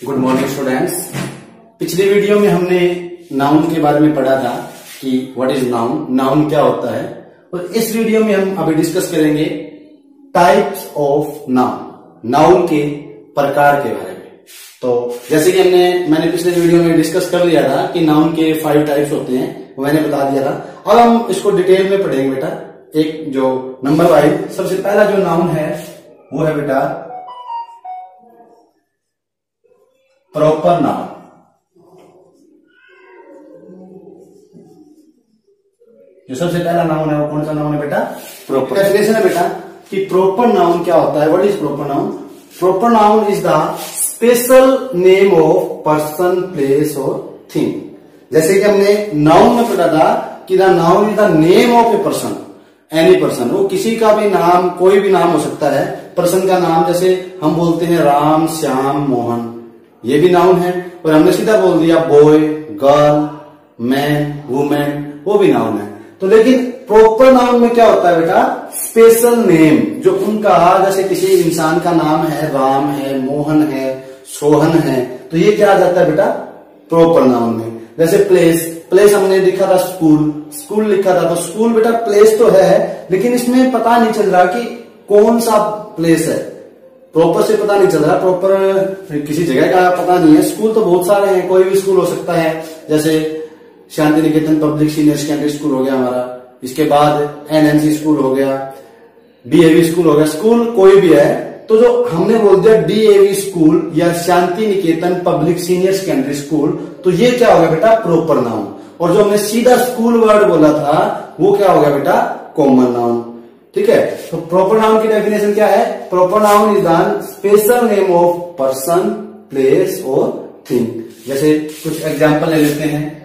Good morning students. पिछली video में हमने नाउन के बारे में पढ़ा था कि व्हाट इज नाउन, नाउन क्या होता है। और इस वीडियो में हम अभी डिस्कस करेंगे टाइप्स ऑफ नाउन, नाउन के प्रकार के बारे में। तो जैसे कि मैंने पिछले वीडियो में डिस्कस कर लिया था कि नाउन के 5 टाइप्स होते हैं, वो मैंने बता दिया था। अब हम इसको डिटेल में पढ़ेंगे बेटा, एक जो नंबर वाइज। सबसे पहला जो नाउन है वो है बेटा प्रॉपर नाउन। जो सबसे पहला नाउन है वो कौन सा नाउन है बेटा? प्रॉपर। डेफिनेशन है बेटा कि प्रॉपर नाउन क्या होता है। What is proper noun? Proper noun is the special name of person, place और थिंग। जैसे कि हमने नाउन में पढ़ा था कि the noun is the name of a person, any person. वो किसी का भी नाम, कोई भी नाम हो सकता है। पर्सन का नाम जैसे हम बोलते हैं राम, श्याम, मोहन, ये भी नाउन है। और हमने सीधा बोल दिया बॉय, गर्ल, मैन, वुमेन, वो भी नाउन है। तो लेकिन प्रॉपर नाउन में क्या होता है बेटा? स्पेशल नेम, जो उनका, जैसे किसी इंसान का नाम है राम है, मोहन है, सोहन है, तो ये क्या आ जाता है बेटा? प्रॉपर नाउन में। जैसे प्लेस, प्लेस हमने लिखा था स्कूल, स्कूल लिखा था, तो स्कूल बेटा प्लेस तो है, लेकिन इसमें पता नहीं चल रहा कि कौन सा प्लेस है। प्रॉपर से पता नहीं चल रहा, प्रॉपर किसी जगह का पता नहीं है। स्कूल तो बहुत सारे हैं, कोई भी स्कूल हो सकता है। जैसे Shanti Niketan public senior secondary school हो गया हमारा, इसके बाद एनएनसी स्कूल हो गया, डीएवी स्कूल हो गया, स्कूल कोई भी है। तो जो हमने बोल दिया डीएवी स्कूल या Shanti Niketan public senior secondary school, तो ये क्या हो गया बेटा? Proper noun. और जो हमने सीधा स्कूल वर्ड बोला था वो क्या हो गया बेटा? Common noun. ठीक है, तो प्रॉपर नाउन की डेफिनेशन क्या है? Proper noun is the special name of person, place और थिंग। जैसे कुछ एग्जांपल ले लेते हैं।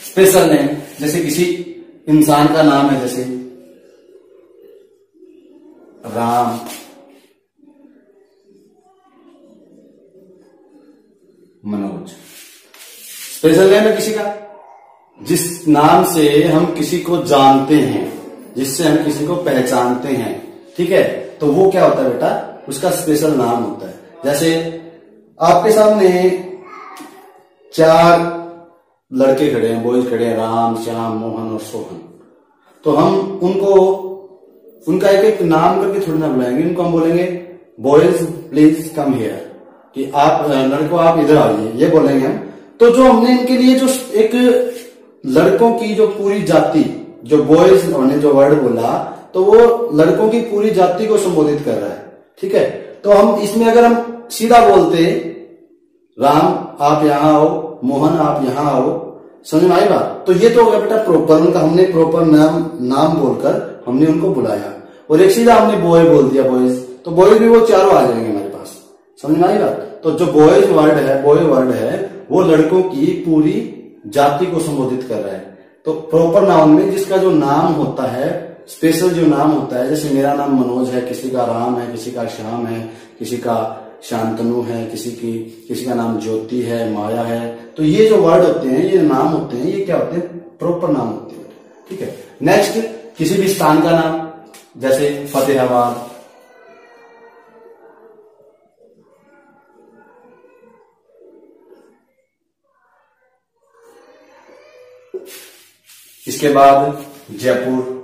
स्पेशल नेम, जैसे किसी इंसान का नाम है, जैसे राम, मनोज। स्पेशल नेम है किसी का, जिस नाम से हम किसी को जानते हैं, जिससे हम किसी को पहचानते हैं। ठीक है, तो वो क्या होता है बेटा? उसका स्पेशल नाम होता है। जैसे आपके सामने 4 लड़के खड़े हैं, बॉयज खड़े हैं, राम, श्याम, मोहन और सोहन। तो हम उनको, उनका एक एक नाम करके थोड़ी ना बुलाएंगे। उनको हम बोलेंगे बॉयज प्लीज कम हियर, कि आप लड़कों आप इधर आइए, ये बोलेंगे हम। तो जो हमने इनके लिए जो एक लड़कों की जो पूरी जाति, जो बॉयज हमने जो वर्ड बोला, तो वो लड़कों की पूरी जाति को संबोधित कर रहा है। ठीक है, तो हम इसमें अगर हम सीधा बोलते राम आप यहां आओ, मोहन आप यहां आओ, समझ में आई बात? तो ये तो हो गया बेटा प्रॉपर, उनका हमने प्रॉपर नाम बोलकर हमने उनको बुलाया। और एक सीधा हमने बॉय बोल दिया, बॉयज, तो बॉयज भी वो चारों आ जाएंगे हमारे पास, समझ में आई बात? तो जो बॉयज वर्ड है, बॉय वर्ड है, वो लड़कों की पूरी जाति को संबोधित कर रहा है। तो प्रॉपर नाउन में जिसका जो नाम होता है, स्पेशल जो नाम होता है, जैसे मेरा नाम मनोज है, किसी का राम है, किसी का श्याम है, किसी का शांतनु है, किसी का नाम ज्योति है, माया है। तो ये जो वर्ड होते हैं, ये नाम होते हैं, ये क्या होते हैं? प्रॉपर नाम होते हैं। ठीक है, नेक्स्ट किसी भी स्थान का नाम, जैसे फतेहाबाद, इसके बाद जयपुर,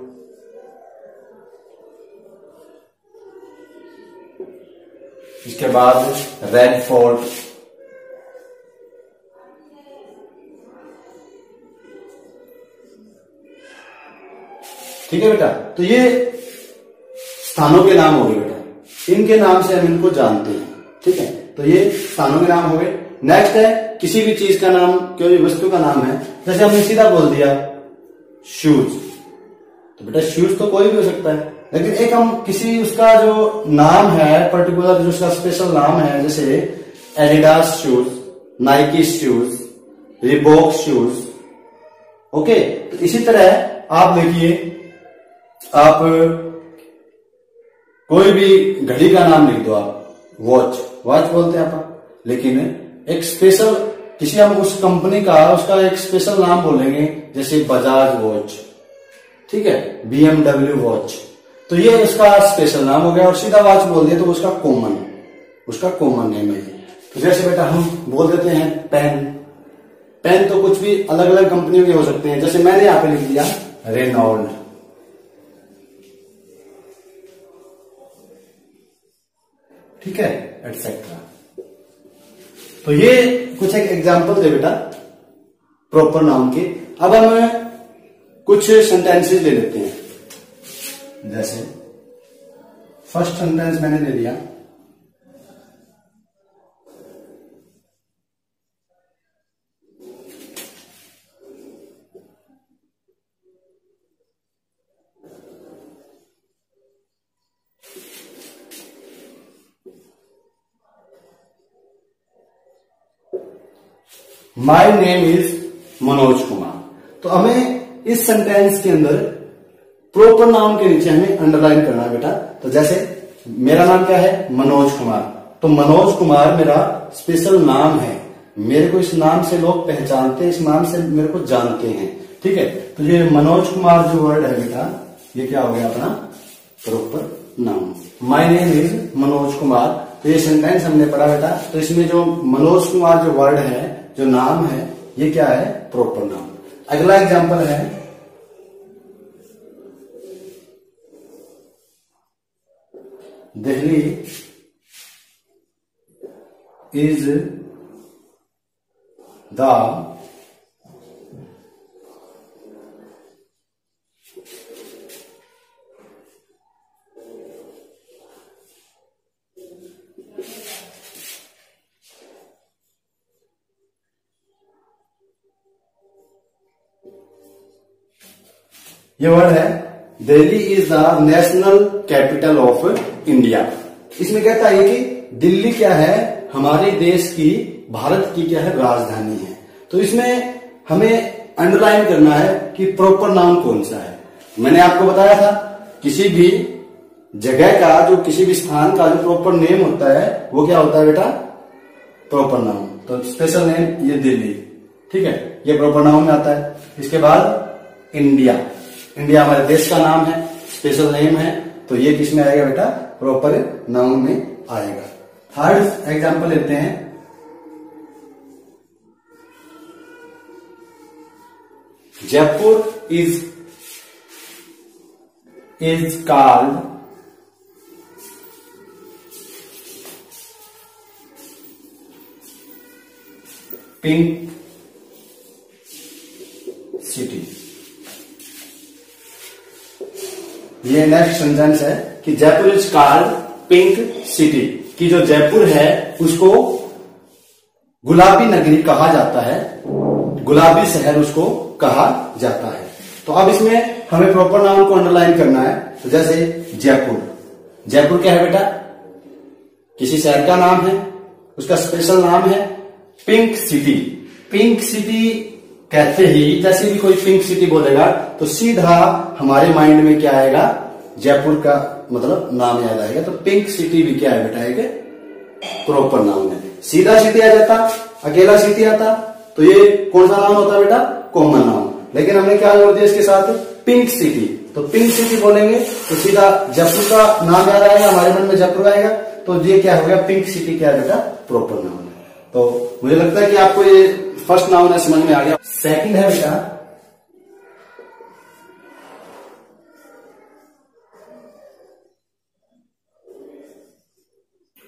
इसके बाद रेड फोर्ट, ठीक है बेटा। तो ये स्थानों के नाम हो गए बेटा, इनके नाम से हम इनको जानते हैं। ठीक है, तो ये स्थानों के नाम हो गए। नेक्स्ट है किसी भी चीज का नाम, कोई वस्तु का नाम है। जैसे हमने सीधा बोल दिया शूज, तो बेटा शूज तो कोई भी हो सकता है, लेकिन एक हम किसी उसका जो नाम है पर्टिकुलर, जो उसका स्पेशल नाम है, जैसे Adidas shoes, Nike shoes, Reebok shoes. Okay, तो इसी तरह आप देखिए, आप कोई भी घड़ी का नाम लिख दो, आप वॉच, वॉच बोलते हैं आप, लेकिन एक स्पेशल किसी हम उस कंपनी का, उसका एक स्पेशल नाम बोलेंगे, जैसे बजाज वॉच, ठीक है, BMW वॉच। तो ये उसका स्पेशल नाम हो गया, और सीधा वाच बोल दिया तो उसका कॉमन नेम है। तो जैसे बेटा हम बोल देते हैं पेन, पेन तो कुछ भी अलग अलग कंपनियों के हो सकते हैं, जैसे मैंने यहां पे लिख दिया रेनॉल्ड, ठीक है, एटसेट्रा। तो ये कुछ एक एग्जांपल थे बेटा प्रॉपर नाउन के। अब हम कुछ सेंटेंसेस ले लेते हैं। जैसे फर्स्ट सेंटेंस मैंने ले लिया, my name is Manoj Kumar. तो हमें इस सेंटेंस के अंदर प्रॉपर नाउन के नीचे हमें अंडरलाइन करना है बेटा। तो जैसे मेरा नाम क्या है, मनोज कुमार, तो मनोज कुमार मेरा स्पेशल नाम है, मेरे को इस नाम से लोग पहचानते हैं, इस नाम से मेरे को जानते हैं, ठीक है। तो ये मनोज कुमार जो वर्ड है बेटा, ये क्या हो गया अपना proper noun. My name is Manoj Kumar, तो ये सेंटेंस हमने पढ़ा बेटा। तो इसमें जो मनोज कुमार जो वर्ड है, जो नाम है, ये क्या है, प्रॉपर नाउन। अगला एग्जांपल है, दिल्ली इज द ये वर्ड है, Delhi is the national capital of India. इसमें कहता है कि दिल्ली क्या है, हमारे देश की, भारत की क्या है, राजधानी है। तो इसमें हमें अंडरलाइन करना है कि प्रॉपर नाउन कौन सा है। मैंने आपको बताया था किसी भी जगह का, जो किसी भी स्थान का जो प्रॉपर नेम होता है वो क्या होता है बेटा, प्रॉपर नाउन। तो स्पेशल नेम ये दिल्ली, ठीक है, ये प्रॉपर नाउन में आता है। इसके बाद इंडिया, इंडिया हमारे देश का नाम है, स्पेशल नेम है, तो ये किस में आएगा बेटा, प्रॉपर नाउन में आएगा। थर्ड एग्जांपल लेते हैं, Jaipur is called pink city. ये नेक्स्ट सेंटेंस है कि Jaipur is called pink city, कि जो जयपुर है उसको गुलाबी नगरी कहा जाता है, गुलाबी शहर उसको कहा जाता है। तो अब इसमें हमें प्रॉपर नाउन को अंडरलाइन करना है। तो जैसे जयपुर, जयपुर क्या है बेटा, किसी शहर का नाम है, उसका स्पेशल नाम है पिंक सिटी। पिंक सिटी कहते ही, जैसे भी कोई पिंक सिटी बोलेगा तो सीधा हमारे माइंड में क्या आएगा, जयपुर का मतलब नाम याद आएगा। तो पिंक सिटी भी क्या है बेटा, एक प्रॉपर नाउन है। सीधा सिटी आ जाता, अकेला सिटी आता, तो ये कौन सा नाउन होता है बेटा, कॉमन नाउन। लेकिन हमने क्या जोड़ दिया इसके साथ, पिंक सिटी। तो पिंक सिटी बोलेंगे तो सीधा जयपुर का नाम याद आएगा, हमारे मन में जयपुर आएगा, तो ये क्या हो गया, पिंक सिटी क्या है बेटा, प्रॉपर नाउन है। तो मुझे लगता है कि आपको ये फर्स्ट नाउन है समझ में आ गया। सेकंड है बेटा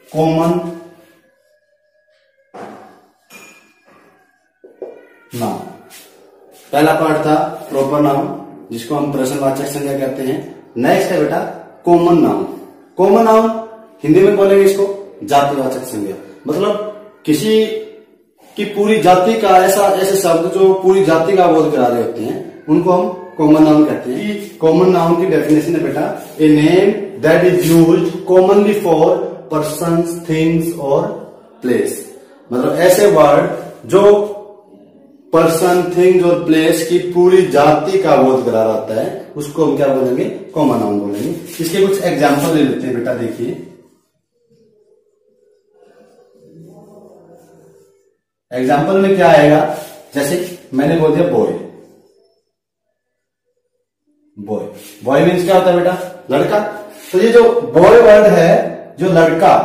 कॉमन नाउन। पहला पार्ट था प्रॉपर नाउन, जिसको हम प्रश्नवाचक संज्ञा कहते हैं। नेक्स्ट है बेटा common noun. Common noun Hindi में बोलेंगे इसको जातिवाचक संज्ञा, मतलब किसी की पूरी जाति का ऐसे शब्द जो पूरी जाति का बोध करा रहे होते हैं, उनको हम कॉमन नाउन कहते हैं। कॉमन नाउन की डेफिनेशन है बेटा, a name that is used commonly for persons, things और प्लेस। मतलब ऐसे वर्ड जो पर्सन, थिंग्स और प्लेस की पूरी जाति का बोध करा रहता है, उसको हम क्या बोलेंगे, कॉमन नाउन बोलेंगे। इसके कुछ एग्जाम्पल ले लेते हैं बेटा, देखिए। एग्जाम्पल में क्या आएगा, जैसे मैंने बोल दिया बॉय, बॉय, बॉय मीन्स क्या होता है बेटा, लड़का। तो ये जो बॉय वर्ड है, जो लड़का,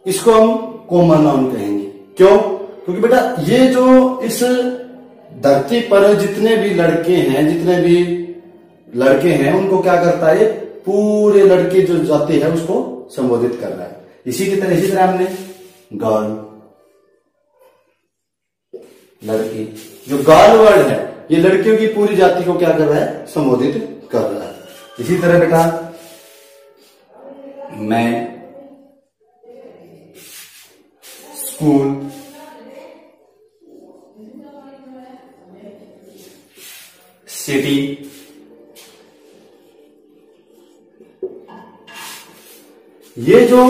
इसको हम कॉमन नाउन कहेंगे। क्यों? क्योंकि बेटा ये जो इस धरती पर जितने भी लड़के हैं, जितने भी लड़के हैं, उनको क्या करता है, पूरे लड़के जो जाति है उसको संबोधित कर रहा है। इसी तरह हमने गर्ल, लड़की, जो गर्ल वर्ड है ये लड़कियों की पूरी जाति को क्या कर रहा है, संबोधित कर रहा है। इसी तरह बेटा मैन, स्कूल, सिटी, ये जो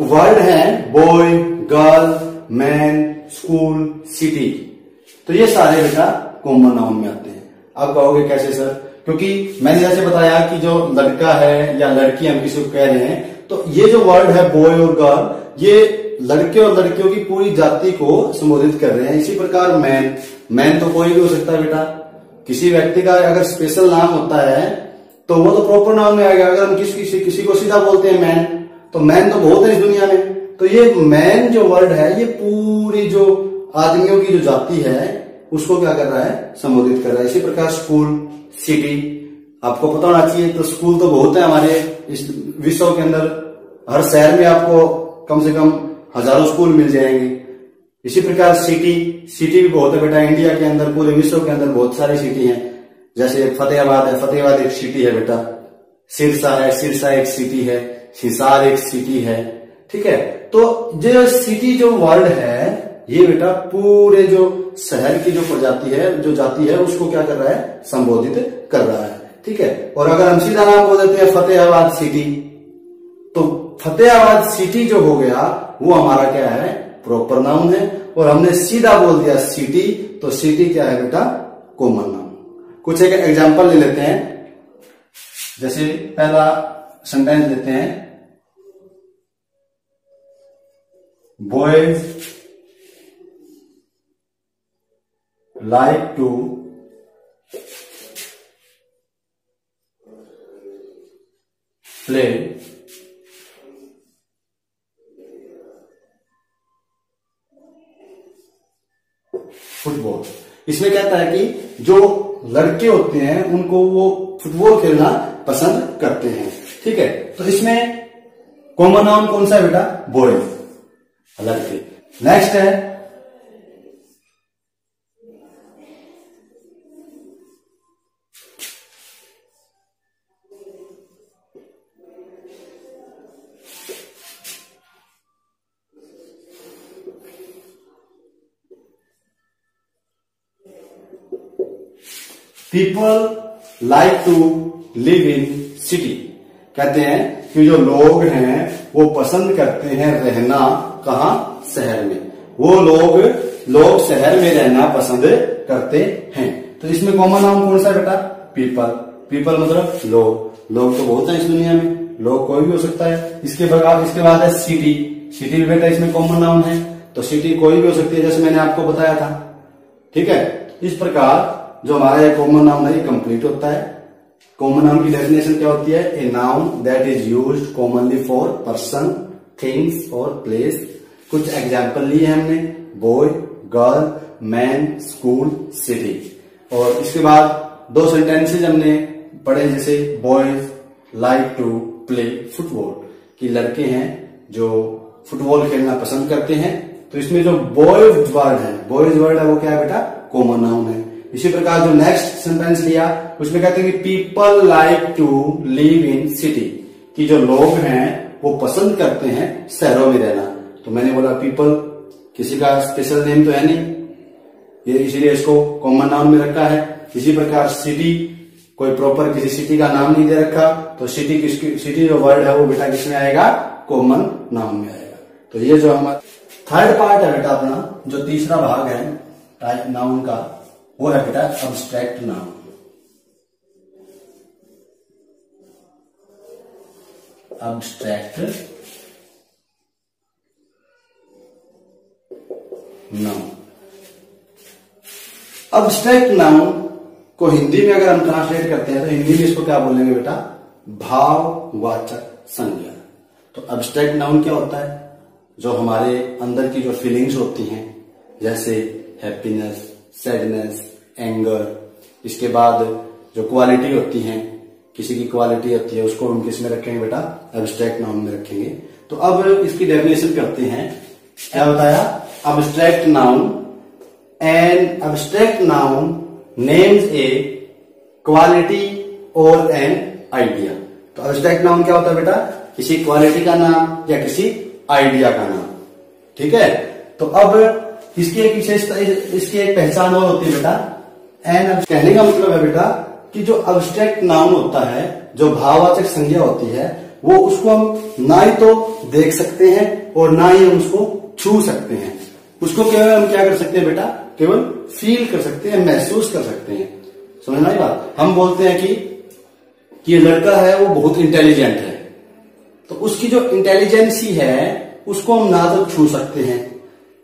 वर्ड है boy, girl, man, school, city, तो ये सारे बेटा कॉमन नाउन में आते हैं। आप कहोगे कैसे सर? क्योंकि मैंने जैसे बताया कि जो लड़का है या लड़की हम किसी को कह रहे हैं, तो ये जो वर्ड है बॉय और गर्ल, ये लड़के और लड़कियों की पूरी जाति को संबोधित कर रहे हैं। इसी प्रकार मैन, मैन तो कोई भी हो सकता है बेटा, किसी व्यक्ति का अगर स्पेशल नाम होता है तो वो तो प्रॉपर नाउन में आएगा। अगर हम किसी को सीधा बोलते हैं मैन, तो मैन तो बहुत है इस दुनिया में, तो ये मैन जो वर्ड है ये पूरी जो आदमियों की जो जाति है उसको क्या कर रहा है, संबोधित कर रहा है। इसी प्रकार स्कूल, सिटी, आपको पता होना चाहिए, तो स्कूल तो बहुत है हमारे इस विश्व के अंदर, हर शहर में आपको कम से कम हजारों स्कूल मिल जाएंगे। इसी प्रकार सिटी, सिटी भी बहुत है बेटा, इंडिया के अंदर, पूरे विश्व के अंदर बहुत सारी सिटी हैं। जैसे फतेहाबाद है, फतेहाबाद एक सिटी है बेटा, सिरसा है, सिरसा एक सिटी है, हिसार एक सिटी है, ठीक है। तो जो सिटी जो वर्ड है ये बेटा पूरे जो शहर की जो प्रजाति है, जो जाति है, उसको क्या कर रहा है, संबोधित कर रहा है, ठीक है। और अगर हम सीधा नाम बोल देते हैं फतेहाबाद सिटी, तो फतेहाबाद सिटी जो हो गया वो हमारा क्या है, प्रॉपर नाउन है। और हमने सीधा बोल दिया सिटी, तो सिटी क्या है बेटा, कॉमन नाउन। कुछ एक एग्जांपल ले लेते हैं। जैसे पहला सेंटेंस लेते हैं, boys like to play football. इसमें कहता है कि जो लड़के होते हैं उनको वो फुटबॉल खेलना पसंद करते हैं, ठीक है। तो इसमें कॉमन नाउन कौन सा है बेटा, बॉयज, लड़के। नेक्स्ट है people like to live in city. कहते हैं कि जो लोग हैं वो पसंद करते हैं रहना कहाँ, शहर में। वो लोग शहर में रहना पसंद करते हैं। तो इसमें कॉमन नाउन कौन सा बेटा, पीपल। पीपल मतलब लोग तो बहुत है इस दुनिया में, लोग कोई भी हो सकता है। इसके बाद है सिटी। सिटी भी बेटा इसमें कॉमन नाउन है, तो सिटी कोई भी हो सकती है, जैसे मैंने आपको बताया था, ठीक है। इस प्रकार जो हमारा ये कॉमन नाउन है ये कंप्लीट होता है। कॉमन नाउन की डेफिनेशन क्या होती है, a noun that is used commonly for person, things और प्लेस। कुछ एग्जाम्पल लिए हमने, boy, girl, man, school, city. और इसके बाद दो सेंटेंसेज हमने पढ़े, जैसे boys like to play football, कि लड़के हैं जो फुटबॉल खेलना पसंद करते हैं। तो इसमें जो बॉयज वर्ड है वो क्या है बेटा, कॉमन नाउन है। इसी प्रकार जो नेक्स्ट सेंटेंस लिया उसमें कहते हैं कि people like to live in city, कि जो लोग हैं वो पसंद करते हैं शहरों में रहना। तो मैंने बोला पीपल किसी का स्पेशल नेम तो है नहीं, ये इसीलिए इसको कॉमन नाउन में रखा है। इसी प्रकार सिटी, कोई प्रॉपर किसी सिटी का नाम नहीं दे रखा, तो सिटी जो वर्ड है वो बेटा किसमें आएगा, कॉमन नाउन में आएगा। तो ये जो हमारा थर्ड पार्ट है बेटा अपना, जो तीसरा भाग है नाउन का, वो है बेटा abstract noun. Abstract noun. Abstract noun को हिंदी में अगर हम ट्रांसलेट करते हैं तो हिंदी में इसको क्या बोलेंगे बेटा, भाववाचक संज्ञा। तो अब्स्ट्रैक्ट नाउन क्या होता है? जो हमारे अंदर की जो फीलिंग्स होती हैं, जैसे हैप्पीनेस, सैडनेस, एंगर, इसके बाद जो क्वालिटी होती है, किसी की क्वालिटी होती है, उसको हम किस में रखेंगे बेटा? एब्स्ट्रैक्ट नाउन में रखेंगे। तो अब इसकी डेफिनेशन करते हैं। क्या बताया? Abstract noun, an abstract noun names a quality और एन आइडिया। तो अब्स्ट्रैक्ट नाउन क्या होता है बेटा? किसी क्वालिटी का नाम या किसी आइडिया का नाम। ठीक है, तो अब इसकी एक विशेषता, इसकी एक पहचान और होती है बेटा, एन। कहने का मतलब है बेटा कि जो अब्स्ट्रैक्ट नाउन होता है, जो भाववाचक संज्ञा होती है, वो उसको हम ना ही तो देख सकते हैं और ना ही हम उसको छू सकते हैं। उसको केवल हम क्या कर सकते हैं बेटा? केवल फील कर सकते हैं, महसूस कर सकते हैं। समझ में आई बात? हम बोलते हैं कि ये लड़का है वो बहुत इंटेलिजेंट है, तो उसकी जो इंटेलिजेंसी है उसको हम ना तो छू सकते हैं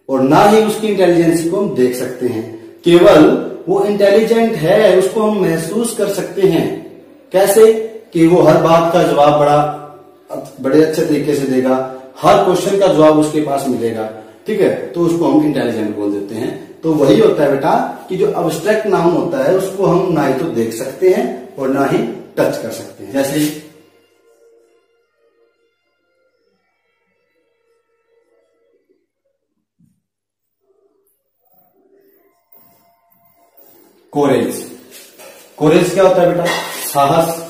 और ना ही उसकी इंटेलिजेंसी को हम देख सकते हैं। केवल वो इंटेलिजेंट है उसको हम महसूस कर सकते हैं। कैसे? कि वो हर बात का जवाब बड़े अच्छे तरीके से देगा, हर क्वेश्चन का जवाब उसके पास मिलेगा। ठीक है, तो उसको हम इंटेलिजेंट बोल देते हैं। तो वही होता है बेटा कि जो अब्स्ट्रैक्ट नाउन होता है उसको हम ना ही तो देख सकते हैं और ना ही टच कर सकते हैं। जैसे कोरेज। कोरेज क्या होता है बेटा? साहस।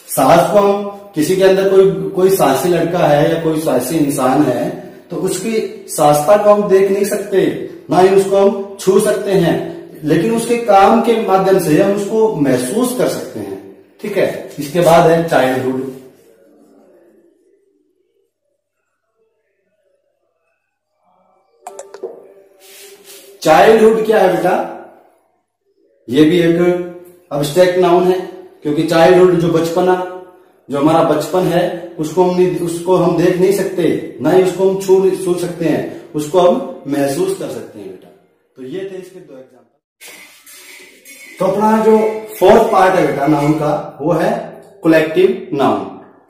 साहस को हम किसी के अंदर कोई साहसी लड़का है या कोई साहसी इंसान है, तो उसकी साहसता को हम देख नहीं सकते, ना ही उसको हम छू सकते हैं, लेकिन उसके काम के माध्यम से हम उसको महसूस कर सकते हैं। ठीक है, इसके बाद है चाइल्डहुड। चाइल्डहुड क्या है बेटा? ये भी एक अब्स्ट्रैक्ट नाउन है, क्योंकि चाइल्डहुड जो बचपना, जो हमारा बचपन है, उसको हम देख नहीं सकते, ना ही उसको हम छू सकते हैं, उसको हम महसूस कर सकते हैं बेटा। तो ये थे इसके 2 एग्जाम्पल। तो अपना जो 4th पार्ट है बेटा नाउन का, वो है कलेक्टिव नाउन।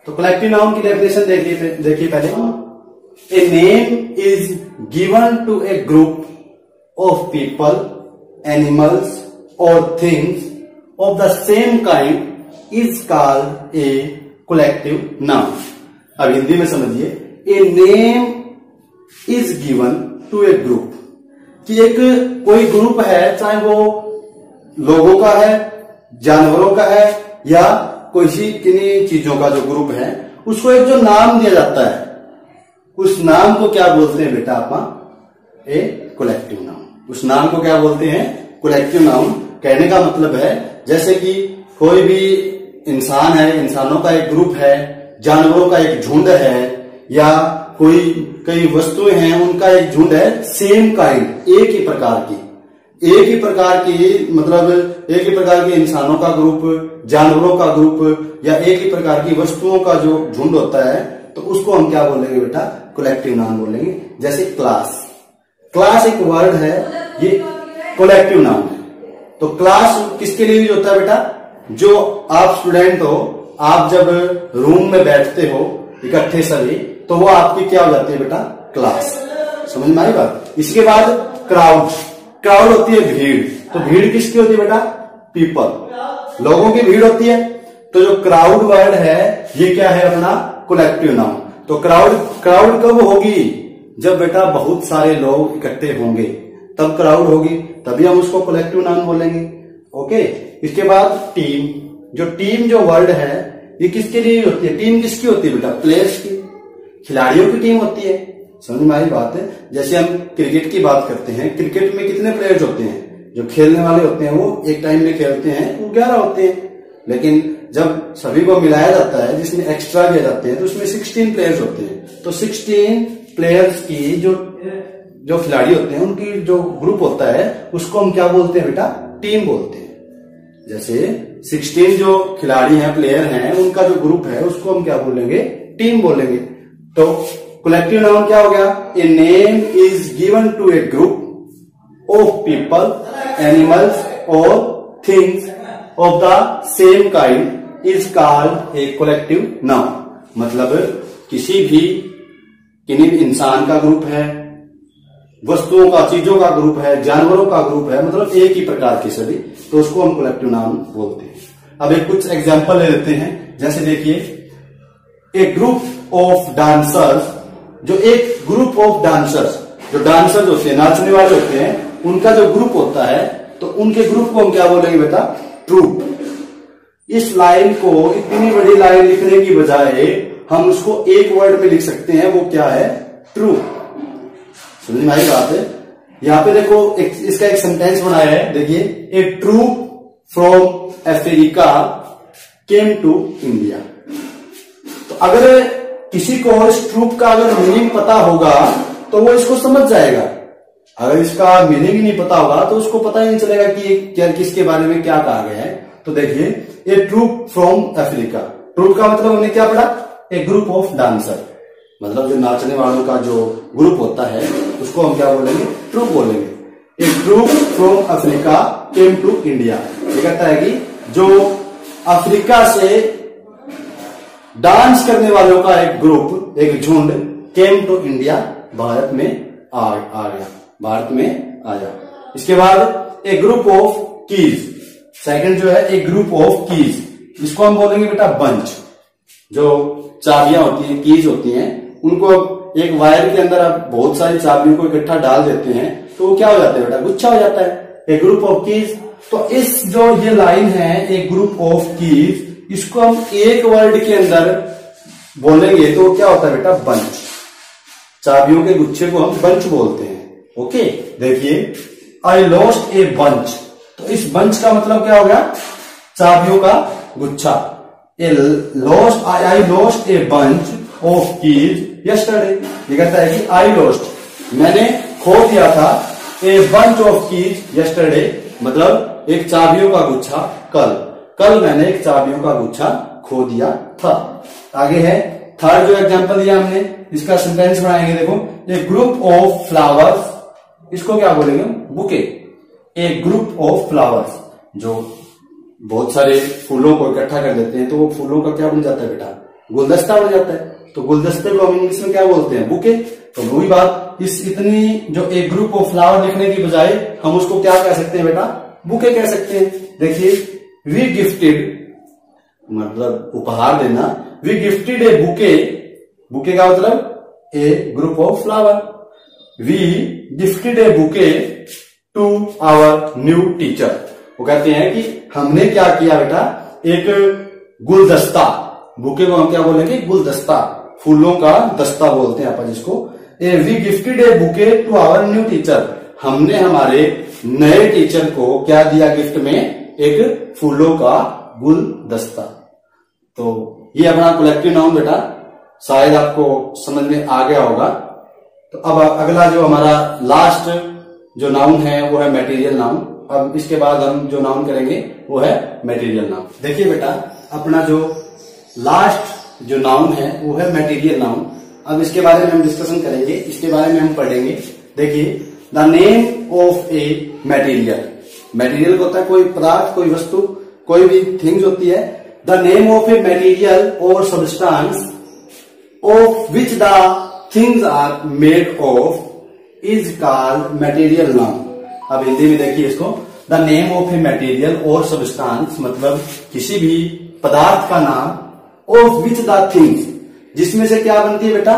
तो कलेक्टिव नाउन की डेफिनेशन देखिए पहले। A name is given to a group of people, animals or things of the same kind is called a collective noun। अब हिंदी में समझिए, a name is given to a group, कि एक कोई group है, चाहे वो लोगों का है, जानवरों का है, या कोई किन्हीं चीजों का जो ग्रुप है, उसको एक जो नाम दिया जाता है, उस नाम को क्या बोलते हैं बेटा? आप ए कलेक्टिव नाउन। उस नाम को क्या बोलते हैं? Collective noun. कहने का मतलब है जैसे कि कोई भी इंसान है, इंसानों का एक ग्रुप है, जानवरों का एक झुंड है, या कई वस्तुएं हैं उनका एक झुंड है, सेम काइंड, एक ही प्रकार की मतलब एक ही प्रकार के इंसानों का ग्रुप, जानवरों का ग्रुप, या एक ही प्रकार की वस्तुओं का जो झुंड होता है, तो उसको हम क्या बोलेंगे बेटा? कलेक्टिव नाउन बोलेंगे। जैसे क्लास। क्लास एक वर्ड है, ये कलेक्टिव नाउन है। तो क्लास किसके लिए यूज होता है बेटा? जो आप स्टूडेंट हो, आप जब रूम में बैठते हो इकट्ठे सभी, तो वो आपकी क्या हो जाती है बेटा? क्लास। समझ में आई बात? इसके बाद क्राउड। क्राउड होती है भीड़। तो भीड़ किसकी होती है बेटा? पीपल, लोगों की भीड़ होती है। तो जो क्राउड वर्ड है ये क्या है? अपना कलेक्टिव नाउन। तो क्राउड कब होगी? जब बेटा बहुत सारे लोग इकट्ठे होंगे, तब क्राउड होगी, तभी हम उसको कलेक्टिव नाउन बोलेंगे। ओके, इसके बाद टीम। जो वर्ड है ये किसके लिए होती है? टीम किसकी होती है बेटा? प्लेयर्स की, खिलाड़ियों की टीम होती है। समझ में आई बात है? जैसे हम क्रिकेट की बात करते हैं, क्रिकेट में कितने प्लेयर्स होते हैं? जो खेलने वाले होते हैं वो एक टाइम में खेलते हैं, वो 11 होते हैं। लेकिन जब सभी को मिलाया जाता है, जिसमें एक्स्ट्रा किया जाते हैं, तो उसमें 16 प्लेयर्स होते हैं। तो 16 प्लेयर्स की जो खिलाड़ी होते हैं, उनकी जो ग्रुप होता है, उसको हम क्या बोलते हैं बेटा? टीम बोलते हैं। जैसे 16 जो खिलाड़ी हैं, प्लेयर हैं, उनका जो ग्रुप है, उसको हम क्या बोलेंगे? टीम बोलेंगे। तो कलेक्टिव नाउन क्या हो गया? A name is given to a group of people, animals और things of the same kind is called a collective noun. मतलब किसी भी इंसान का ग्रुप है, वस्तुओं का, चीजों का ग्रुप है, जानवरों का ग्रुप है, मतलब एक ही प्रकार के सभी, तो उसको हम कोलेक्टिव नाउन बोलते हैं। अब एक कुछ एग्जांपल ले लेते हैं। जैसे देखिए, ए ग्रुप ऑफ डांसर्स, जो एक ग्रुप ऑफ डांसर्स, जो डांसर्स होते हैं, नाचने वाले होते हैं, उनका जो ग्रुप होता है, तो उनके ग्रुप को हम क्या बोलेंगे बेटा? ट्रूप। इस लाइन को, इतनी बड़ी लाइन लिखने की बजाय हम उसको एक वर्ड में लिख सकते हैं, वो क्या है? ट्रूप। समझ में आई बात है? यहां पे देखो, इसका एक सेंटेंस बनाया है, देखिए, a troop from Africa came to India. तो अगर किसी को इस ट्रूप का अगर मीनिंग पता होगा तो वो इसको समझ जाएगा। अगर इसका मीनिंग ही नहीं पता होगा तो उसको पता ही नहीं चलेगा कि क्या, किसके बारे में क्या कहा गया है। तो देखिए, a troop from Africa, troop का मतलब हमने क्या पढ़ा? ए ग्रुप ऑफ डांसर, मतलब जो नाचने वालों का जो ग्रुप होता है उसको हम क्या बोलेंगे? ट्रूप बोलेंगे। A troop from Africa came to India. ये कहता है कि जो अफ्रीका से डांस करने वालों का एक ग्रुप, एक झुंड, केम टू इंडिया, भारत में आ गया, भारत में आया। इसके बाद ए ग्रुप ऑफ कीज, सेकंड जो है ए ग्रुप ऑफ कीज, इसको हम बोलेंगे बेटा बंच। जो चाबियां होती हैं, कीज होती हैं, उनको एक वायर के अंदर आप बहुत सारी चाबियों को इकट्ठा डाल देते हैं तो वो क्या हो जाता है बेटा? गुच्छा हो जाता है। ए ग्रुप ऑफ कीज। तो इस जो ये लाइन है, ए ग्रुप ऑफ कीज, इसको हम एक वर्ड के अंदर बोलेंगे तो क्या होता है बेटा? बंच। चाबियों के गुच्छे को हम बंच बोलते हैं। ओके, देखिए, आई लॉस्ट ए बंच, तो इस बंच का मतलब क्या हो गया? चाबियों का गुच्छा। I lost a bunch of keys yesterday. ये कहता है कि आई लॉस्ट, मैंने खो दिया था, a bunch of keys yesterday, मतलब एक चाबियों का गुच्छा कल मैंने एक चाबियों का गुच्छा खो दिया था। आगे है थर्ड जो एग्जांपल दिया हमने, इसका सेंटेंस बनाएंगे। देखो, ए ग्रुप ऑफ फ्लावर्स, इसको क्या बोलेंगे? Bouquet. A group of flowers, जो बहुत सारे फूलों को इकट्ठा कर देते हैं तो वो फूलों का क्या बन जाता है बेटा? गुलदस्ता बन जाता है। तो गुलदस्ते को हम इंग्लिश में क्या बोलते हैं? बुके। तो वही बात, इस इतनी जो एक ग्रुप ऑफ फ्लावर लिखने की बजाय हम उसको क्या कह सकते हैं बेटा? बुके कह सकते हैं। देखिए, वी गिफ्टेड, मतलब उपहार देना, we gifted a bouquet, bouquet का मतलब a group of flower. We gifted a bouquet to our new teacher. वो कहते हैं कि हमने क्या किया बेटा? एक गुलदस्ता, बुके को हम क्या बोलेंगे? गुलदस्ता, फूलों का दस्ता बोलते हैं अपन जिसको। We gifted a bouquet to our new teacher, हमने हमारे नए टीचर को क्या दिया गिफ्ट में? एक फूलों का गुलदस्ता। तो ये अपना कलेक्टिव नाउन बेटा शायद आपको समझ में आ गया होगा। तो अब अगला जो हमारा लास्ट जो नाउन है वो है मटेरियल नाउन। अब इसके बाद हम जो नाउन करेंगे वो है मटेरियल नाउन। देखिए बेटा, अपना जो लास्ट जो नाउन है वो है मटेरियल नाउन। अब इसके बारे में हम डिस्कशन करेंगे, इसके बारे में हम पढ़ेंगे। देखिए, the name of a material, material होता है कोई पदार्थ, कोई वस्तु, कोई भी थिंग्स होती है। The name of a material और substance of which the things are made of is called material noun. अब हिंदी में देखिए इसको, the name of a material और सब्सटेंस मतलब किसी भी पदार्थ का नाम, ऑफ विच द थिंग्स, जिसमें से क्या बनती है बेटा?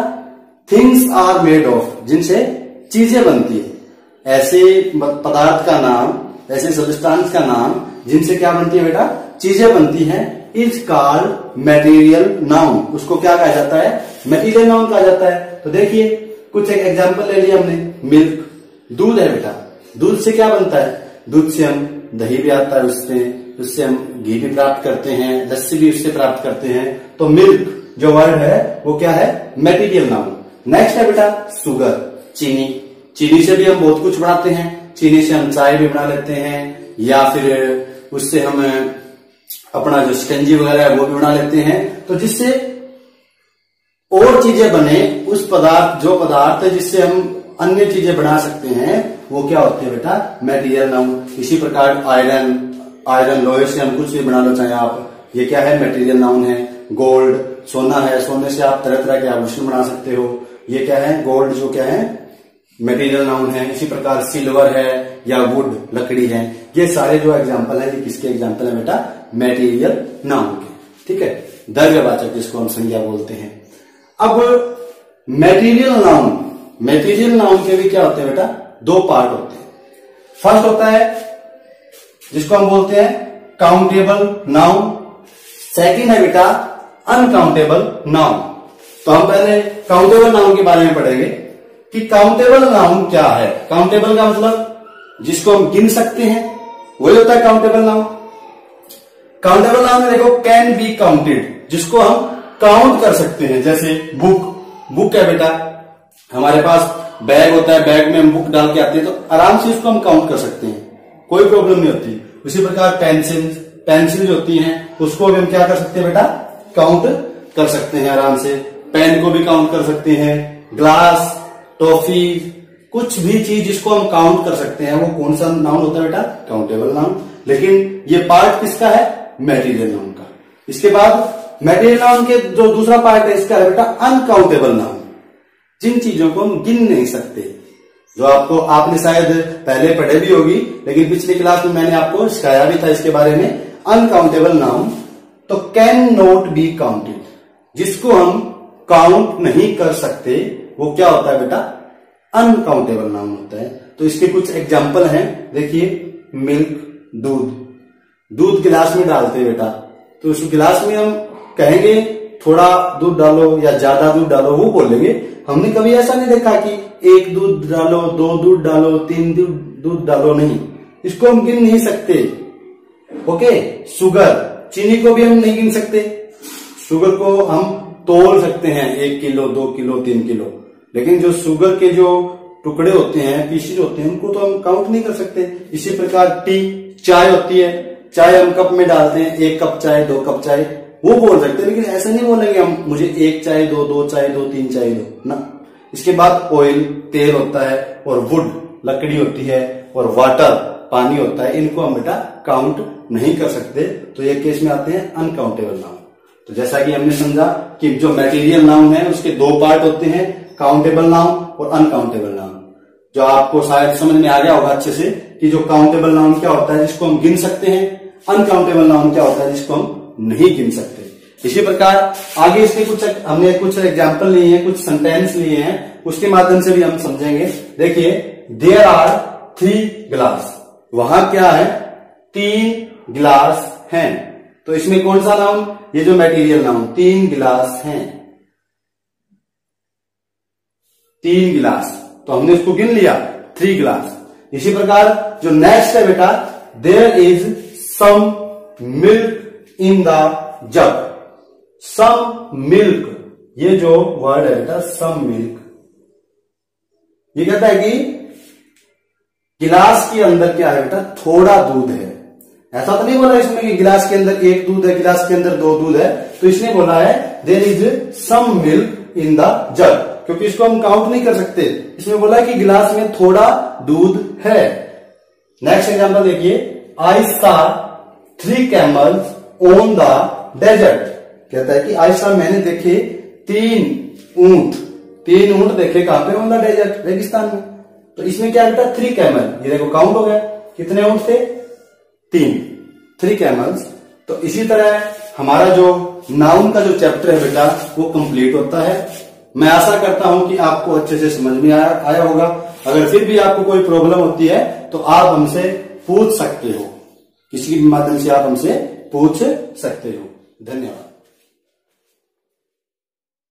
थिंग्स आर मेड ऑफ, जिनसे चीजें बनती है। ऐसे पदार्थ का नाम, ऐसे सब्सटेंस का नाम जिनसे क्या बनती है बेटा? चीजें बनती हैं, इज कॉल्ड मटेरियल नाउन। उसको क्या कहा जाता है? मटेरियल नाउन कहा जाता है। तो देखिए, कुछ एक एग्जांपल ले लिया हमने। मिल्क, दूध है बेटा, दूध से क्या बनता है? दूध से हम दही भी आता है, उससे हम घी भी प्राप्त करते हैं, लस्सी भी उससे प्राप्त करते हैं। तो मिल्क जो वर्ड है वो क्या है? Material noun. नेक्स्ट है बेटा शुगर, चीनी, चीनी से भी हम बहुत कुछ बनाते हैं। चीनी से हम चाय भी बना लेते हैं, या फिर उससे हम अपना जो शिकंजी वगैरह है वो भी बना लेते हैं। तो जिससे और चीजें बने, उस पदार्थ, जो पदार्थ है जिससे हम अन्य चीजें बना सकते हैं, वो क्या होते हैं बेटा? Material noun. इसी प्रकार आयरन, लोहे से हम कुछ भी बना लो, चाहे आप ये क्या है, मटेरियल नाउन है। गोल्ड सोना है, सोने से आप तरह तरह के आभूषण बना सकते हो, ये क्या है, गोल्ड जो क्या है मटेरियल नाउन है। इसी प्रकार सिल्वर है या वुड लकड़ी है, ये सारे जो एग्जाम्पल है ये किसके एग्जाम्पल है बेटा, मटेरियल नाउन के। ठीक है, द्रव्यवाचक जिसको हम संज्ञा बोलते हैं। अब मटेरियल नाउन के भी क्या होते हैं बेटा, दो पार्ट होते हैं। फर्स्ट होता है जिसको हम बोलते हैं काउंटेबल नाउन, सेकंड है बेटा अनकाउंटेबल नाउन। तो हम पहले काउंटेबल नाउन के बारे में पढ़ेंगे कि काउंटेबल नाउन क्या है। काउंटेबल का मतलब जिसको हम गिन सकते हैं वही होता है काउंटेबल नाउन। काउंटेबल नाउन में देखो कैन बी काउंटेड, जिसको हम काउंट कर सकते हैं। जैसे बुक है बेटा, हमारे पास बैग होता है, बैग में हम बुक डाल के आते हैं तो आराम से उसको हम काउंट कर सकते हैं, कोई प्रॉब्लम नहीं होती। उसी प्रकार पेंसिल जो होती हैं उसको भी हम क्या कर सकते हैं बेटा, काउंट कर सकते हैं आराम से। पेन को भी काउंट कर सकते हैं, ग्लास, टॉफी, कुछ भी चीज जिसको हम काउंट कर सकते हैं वो कौन सा नाउन होता है बेटा, काउंटेबल नाउन। लेकिन ये पार्ट किसका है, मटेरियल नाउन का। इसके बाद मटेरियल नाउन के जो दूसरा पार्ट है इसका है बेटा अनकाउंटेबल नाउन, जिन चीजों को हम गिन नहीं सकते, जो आपने शायद पहले पढ़े भी होगी, लेकिन पिछली क्लास में मैंने आपको सिखाया भी था इसके बारे में। अनकाउंटेबल नाउन तो कैन नॉट बी काउंटेड, जिसको हम काउंट नहीं कर सकते वो क्या होता है बेटा, अनकाउंटेबल नाउन होता है। तो इसके कुछ एग्जाम्पल हैं, देखिए मिल्क, दूध गिलास में डालते हैं बेटा, तो उस गिलास में हम कहेंगे थोड़ा दूध डालो या ज्यादा दूध डालो, वो बोलेंगे। हमने कभी ऐसा नहीं देखा कि एक दूध डालो, दो दूध डालो, तीन दूध डालो, नहीं, इसको हम गिन नहीं सकते। ओके, शुगर, चीनी को भी हम नहीं गिन सकते। शुगर को हम तोल सकते हैं 1 किलो, 2 किलो, 3 किलो, लेकिन जो शुगर के जो टुकड़े होते हैं, पीसेज होते हैं, उनको तो हम काउंट नहीं कर सकते। इसी प्रकार चाय होती है, चाय हम कप में डालते हैं, 1 कप चाय, 2 कप चाय, वो बोल सकते हैं, लेकिन ऐसा नहीं बोलेंगे हम मुझे 1 चाय दो, 2 चाय दो, 3 चाय दो ना। इसके बाद ऑयल, तेल होता है, और वुड लकड़ी होती है, और वाटर पानी होता है, इनको हम बेटा काउंट नहीं कर सकते। तो ये केस में आते हैं अनकाउंटेबल नाउन। तो जैसा कि हमने समझा कि जो मटेरियल नाउन है उसके दो पार्ट होते हैं, काउंटेबल नाउन और अनकाउंटेबल नाउन। जो आपको शायद समझ में आ गया होगा अच्छे से कि जो काउंटेबल नाउन क्या होता है जिसको हम गिन सकते हैं, अनकाउंटेबल नाउन क्या होता है जिसको हम नहीं गिन सकते। इसी प्रकार आगे इसके हमने कुछ एग्जाम्पल लिए हैं, कुछ सेंटेंस लिए हैं, उसके माध्यम से भी हम समझेंगे। देखिए, देयर आर 3 ग्लास, वहां क्या है, 3 गिलास हैं। तो इसमें कौन सा नाउन, ये जो मटेरियल नाउन, 3 गिलास हैं, 3 गिलास, तो हमने इसको गिन लिया 3 गिलास। इसी प्रकार जो नेक्स्ट है बेटा, there is some milk in the jug, some milk, ये जो वर्ड है बेटा सम मिल्क, ये कहता है कि गिलास के अंदर क्या है बेटा, थोड़ा दूध है। ऐसा तो नहीं बोला इसमें कि गिलास के अंदर 1 दूध है, गिलास के अंदर 2 दूध है, तो इसने बोला है there is some milk in the jug, क्योंकि इसको हम काउंट नहीं कर सकते। इसमें बोला है कि गिलास में थोड़ा दूध है। नेक्स्ट एग्जांपल देखिए, I saw 3 camels on the desert, कहता है कि आई सॉ, मैंने देखे 3 ऊंट देखे, कहां पे, ऑन द डेजर्ट, रेगिस्तान में। तो इसमें क्या बेटा, 3 कैमल, ये देखो काउंट हो गया, कितने ऊंट थे, 3 कैमल्स। तो इसी तरह हमारा जो नाउन का जो चैप्टर है बेटा वो कंप्लीट होता है। मैं आशा करता हूं कि आपको अच्छे से समझ में आया होगा। अगर फिर भी आपको कोई प्रॉब्लम होती है तो आप हमसे पूछ सकते हो, किसी भी माध्यम से आप हमसे पूछ सकते हो। धन्यवाद।